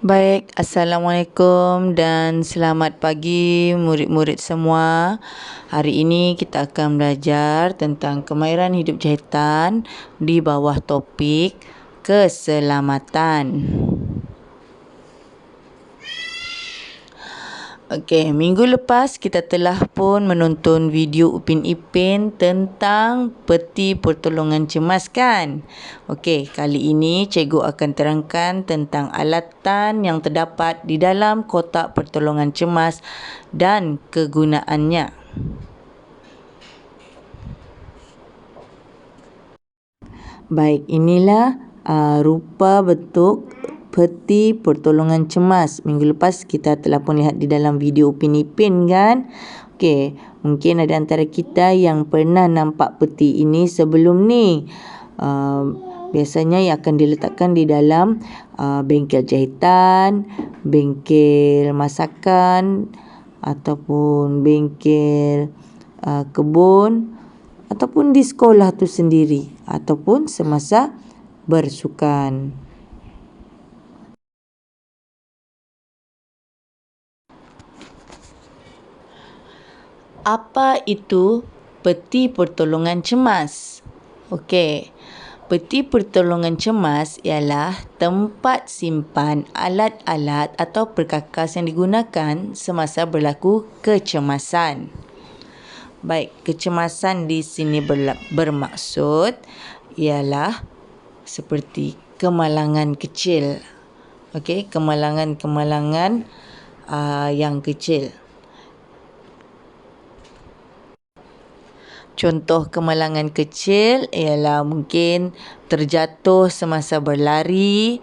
Baik, Assalamualaikum dan selamat pagi murid-murid semua. Hari ini kita akan belajar tentang kemahiran hidup jahitan di bawah topik keselamatan. Okey, minggu lepas kita telah pun menonton video Upin Ipin tentang peti pertolongan cemas kan? Okey, kali ini cikgu akan terangkan tentang alatan yang terdapat di dalam kotak pertolongan cemas dan kegunaannya. Baik, inilah rupa bentuk peti pertolongan cemas. Minggu lepas kita telah pun lihat di dalam video Upin Ipin kan. Okey, mungkin ada antara kita yang pernah nampak peti ini sebelum ni. Biasanya yang akan diletakkan di dalam bengkel jahitan, bengkel masakan ataupun bengkel kebun ataupun di sekolah tu sendiri ataupun semasa bersukan. Apa itu peti pertolongan cemas? Okey, peti pertolongan cemas ialah tempat simpan alat-alat atau perkakas yang digunakan semasa berlaku kecemasan. Baik, kecemasan di sini bermaksud ialah seperti kemalangan kecil. Okey, kemalangan-kemalangan yang kecil. Contoh kemalangan kecil ialah mungkin terjatuh semasa berlari,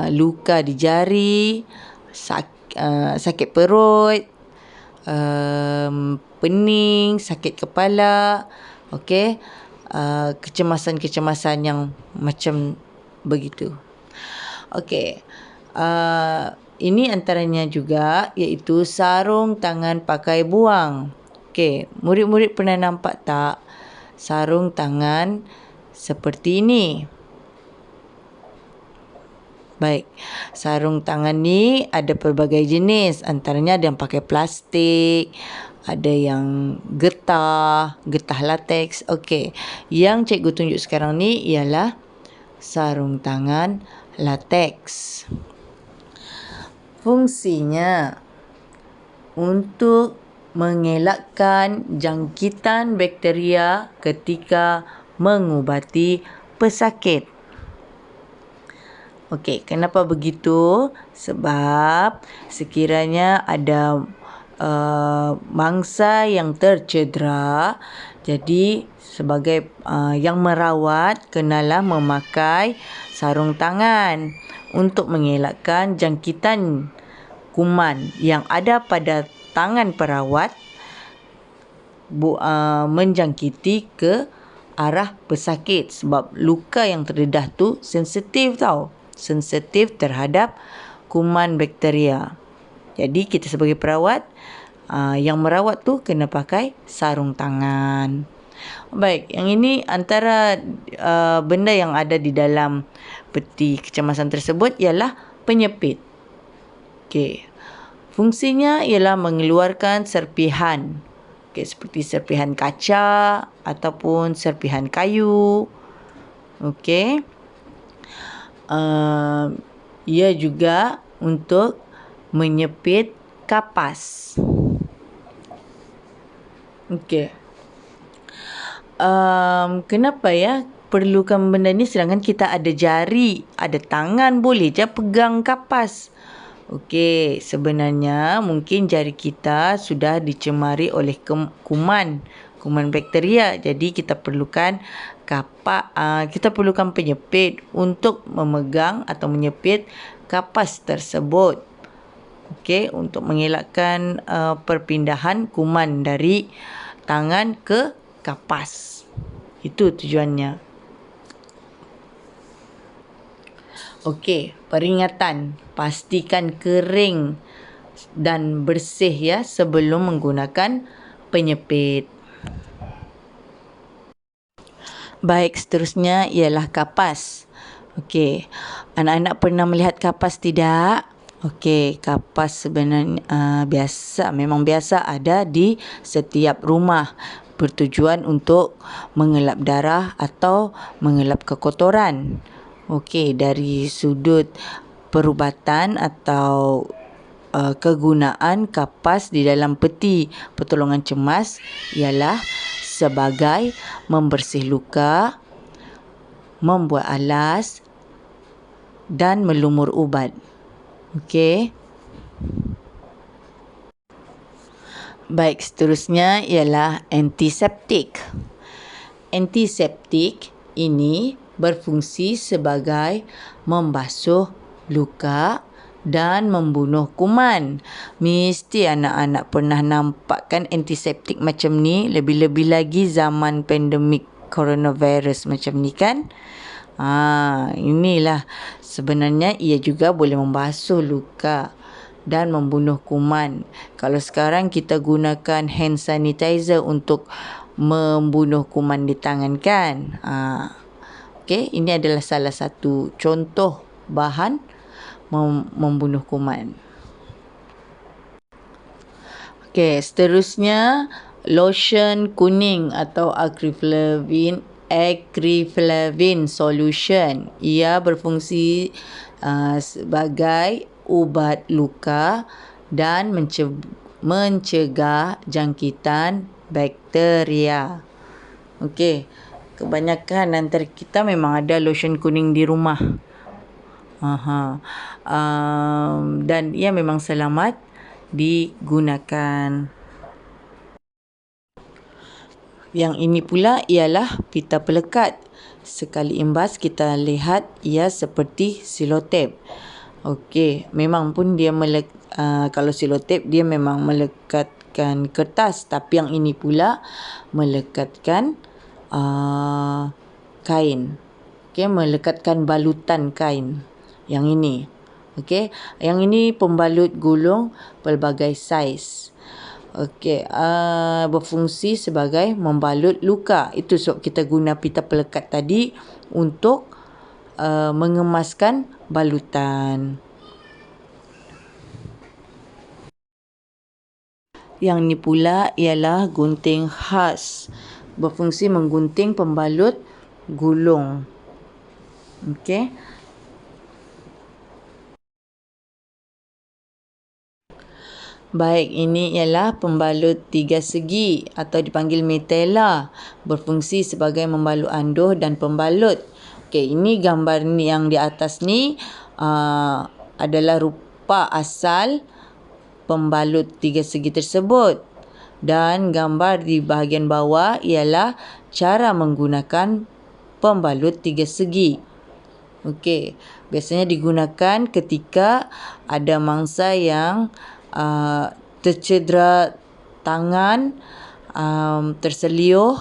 luka di jari, sakit perut, pening, sakit kepala. Okey, kecemasan-kecemasan yang macam begitu. Okey, ini antaranya juga iaitu sarung tangan pakai buang. Okey, murid-murid pernah nampak tak sarung tangan seperti ini? Baik, sarung tangan ni ada pelbagai jenis. Antaranya ada yang pakai plastik, ada yang getah lateks. Okey, yang cikgu tunjuk sekarang ni ialah sarung tangan lateks. Fungsinya untuk mengelakkan jangkitan bakteria ketika mengubati pesakit. Okey, kenapa begitu? Sebab sekiranya ada mangsa yang tercedera, jadi sebagai yang merawat kenalah memakai sarung tangan untuk mengelakkan jangkitan kuman yang ada pada tangan perawat menjangkiti ke arah pesakit, sebab luka yang terdedah tu sensitif tau. Sensitif terhadap kuman bakteria. Jadi kita sebagai perawat yang merawat tu kena pakai sarung tangan. Baik, yang ini antara benda yang ada di dalam peti kecemasan tersebut ialah penyepit. Okey. Fungsinya ialah mengeluarkan serpihan. Okey, seperti serpihan kaca ataupun serpihan kayu. Okey. Ia juga untuk menyepit kapas. Okey. Kenapa ya perlukan benda ni sedangkan kita ada jari, ada tangan, boleh je pegang kapas. Okey, sebenarnya mungkin jari kita sudah dicemari oleh kuman bakteria. Jadi kita perlukan kita perlukan penyepit untuk memegang atau menyepit kapas tersebut. Okey, untuk mengelakkan perpindahan kuman dari tangan ke kapas. Itu tujuannya. Okey, peringatan. Pastikan kering dan bersih ya sebelum menggunakan penyepit. Baik, seterusnya ialah kapas. Okey, anak-anak pernah melihat kapas tidak? Okey, kapas sebenarnya memang biasa ada di setiap rumah, bertujuan untuk mengelap darah atau mengelap kekotoran. Okey, dari sudut perubatan atau kegunaan kapas di dalam peti pertolongan cemas ialah sebagai membersih luka, membuat alas dan melumur ubat. Okey. Baik, seterusnya ialah antiseptik. Antiseptik ini berfungsi sebagai membasuh luka dan membunuh kuman. Mesti anak-anak pernah nampak kan antiseptik macam ni, lebih-lebih lagi zaman pandemik coronavirus macam ni kan. Inilah sebenarnya ia juga boleh membasuh luka dan membunuh kuman. Kalau sekarang kita gunakan hand sanitizer untuk membunuh kuman di tangan kan. Okey, ini adalah salah satu contoh bahan membunuh kuman. Okey, seterusnya lotion kuning atau Acryflavin solution. Ia berfungsi sebagai ubat luka dan mencegah jangkitan bakteria. Okey, kebanyakan antara kita memang ada lotion kuning di rumah. Dan ia memang selamat digunakan. Yang ini pula ialah pita pelekat. Sekali imbas kita lihat ia seperti selotip. Okey, memang pun dia kalau selotip dia memang melekatkan kertas, tapi yang ini pula melekatkan kain. Okey, melekatkan balutan kain. Yang ini. Okey, yang ini pembalut gulung pelbagai saiz. Okey, berfungsi sebagai membalut luka. Itu sebab kita guna pita pelekat tadi untuk mengemaskan balutan. Yang ni pula ialah gunting khas. Berfungsi menggunting pembalut gulung. Okey. Baik, ini ialah pembalut tiga segi atau dipanggil metela. Berfungsi sebagai membalut anduh dan pembalut. Okey, ini gambar ni yang di atas ni adalah rupa asal pembalut tiga segi tersebut. Dan gambar di bahagian bawah ialah cara menggunakan pembalut tiga segi. Okey, biasanya digunakan ketika ada mangsa yang tercedera tangan, terseliuh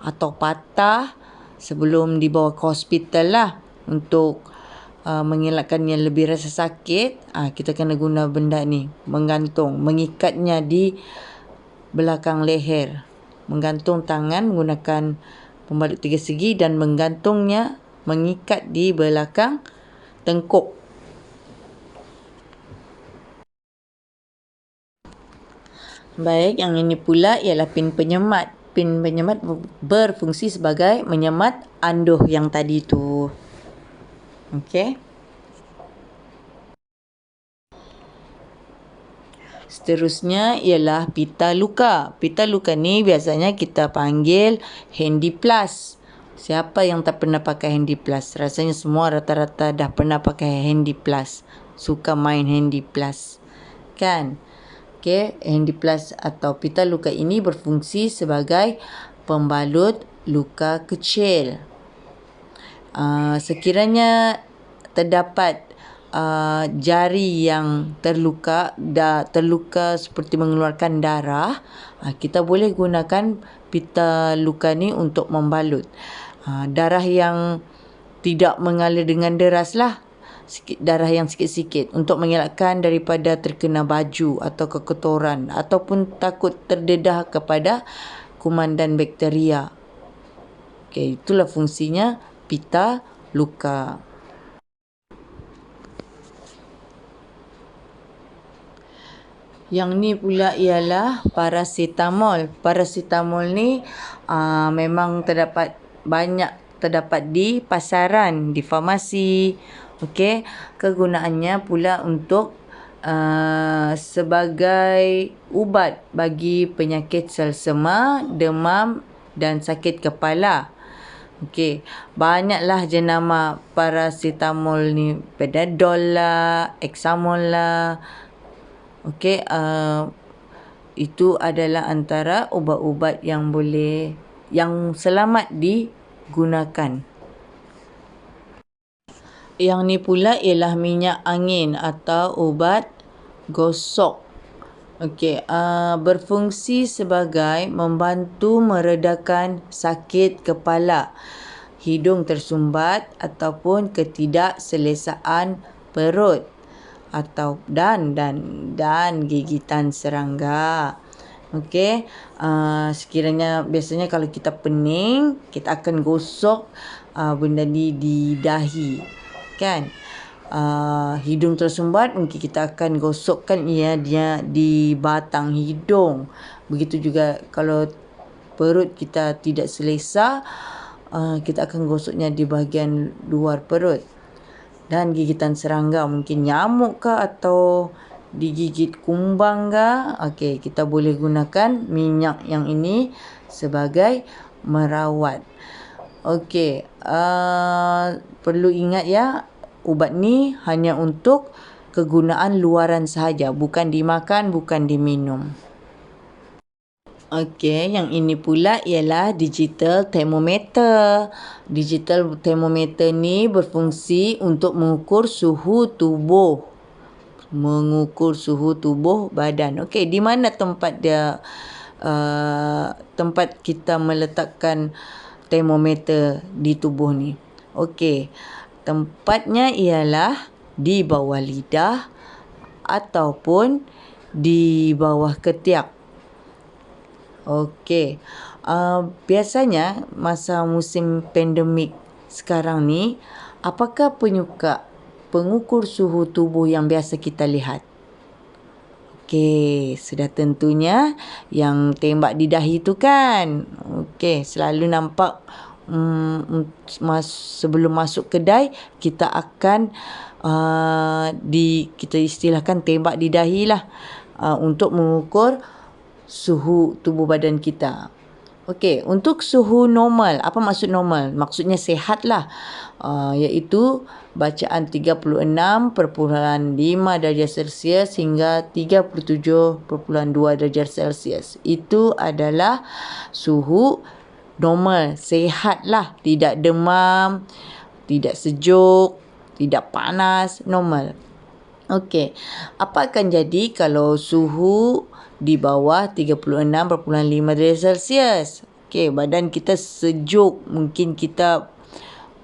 atau patah sebelum dibawa ke hospital lah untuk mengelakkan yang lebih rasa sakit. Kita kena guna benda ni, menggantung, mengikatnya di belakang leher, menggantung tangan menggunakan pembalut tiga segi dan menggantungnya, mengikat di belakang tengkuk. Baik, yang ini pula ialah pin penyemat. Pin penyemat berfungsi sebagai menyemat anduh yang tadi tu. Okey. Seterusnya ialah pita luka. Pita luka ni biasanya kita panggil handy plus. Siapa yang tak pernah pakai handy plus? Rasanya semua rata-rata dah pernah pakai handy plus. Suka main handy plus. Kan? Okey, handy plus atau pita luka ini berfungsi sebagai pembalut luka kecil. Sekiranya terdapat jari yang terluka seperti mengeluarkan darah, kita boleh gunakan pita luka ni untuk membalut. Darah yang tidak mengalir dengan deras lah, darah yang sikit-sikit, untuk mengelakkan daripada terkena baju atau kekotoran ataupun takut terdedah kepada kuman dan bakteria. Okey, itulah fungsinya pita luka. Yang ni pula ialah paracetamol. Paracetamol ni memang terdapat di pasaran, di farmasi. Okey, kegunaannya pula untuk sebagai ubat bagi penyakit selsema, demam dan sakit kepala. Okey, banyaklah jenama paracetamol ni, Panadol lah, Examol lah. Okey, itu adalah antara ubat-ubat yang selamat digunakan. Yang ni pula ialah minyak angin atau ubat gosok. Okey, berfungsi sebagai membantu meredakan sakit kepala, hidung tersumbat ataupun ketidakselesaan perut dan gigitan serangga. Okey, sekiranya biasanya kalau kita pening, kita akan gosok benda ni di dahi, kan? Hidung tersumbat, mungkin kita akan gosokkan dia di batang hidung. Begitu juga kalau perut kita tidak selesa, kita akan gosoknya di bahagian luar perut. Dan gigitan serangga, mungkin nyamuk ke atau digigit kumbang ke, okey, kita boleh gunakan minyak yang ini sebagai merawat. Okey, perlu ingat ya, ubat ni hanya untuk kegunaan luaran sahaja, bukan dimakan, bukan diminum. Okey, yang ini pula ialah digital thermometer. Digital thermometer ni berfungsi untuk mengukur suhu tubuh. Mengukur suhu tubuh badan. Okey, di mana tempat dia tempat kita meletakkan termometer di tubuh ni? Okey, tempatnya ialah di bawah lidah ataupun di bawah ketiak. Okey, biasanya masa musim pandemik sekarang ni, apakah penyuka pengukur suhu tubuh yang biasa kita lihat? Okey, sudah tentunya yang tembak di dahi tu kan. Okey, selalu nampak sebelum masuk kedai, kita akan kita istilahkan tembak di dahi lah, untuk mengukur suhu tubuh badan kita. Okey, untuk suhu normal, apa maksud normal? Maksudnya sihat lah, iaitu bacaan 36.5 darjah Celsius hingga 37.2 darjah Celsius. Itu adalah suhu normal, sihat lah, tidak demam, tidak sejuk, tidak panas, normal. Okey, apa akan jadi kalau suhu di bawah 36.5 darjah Celsius? Okey, badan kita sejuk, mungkin kita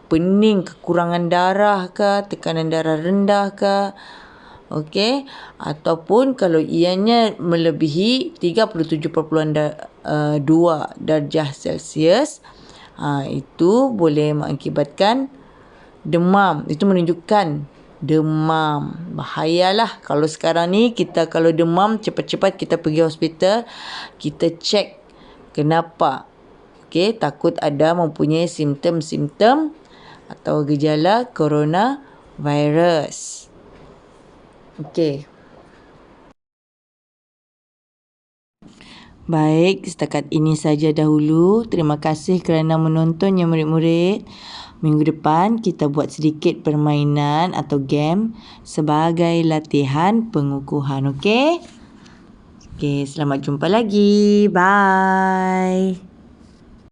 pening, kekurangan darah ke, tekanan darah rendah ke. Okey, ataupun kalau ianya melebihi 37.2 darjah Celsius, itu boleh mengakibatkan demam. Itu menunjukkan demam. Bahayalah kalau sekarang ni kita kalau demam, cepat-cepat kita pergi hospital, kita cek kenapa. Okey, takut ada mempunyai simptom-simptom atau gejala coronavirus. Okey. Baik, setakat ini saja dahulu. Terima kasih kerana menonton ya murid-murid. Minggu depan kita buat sedikit permainan atau game sebagai latihan pengukuhan. Okey? Okey, selamat jumpa lagi. Bye.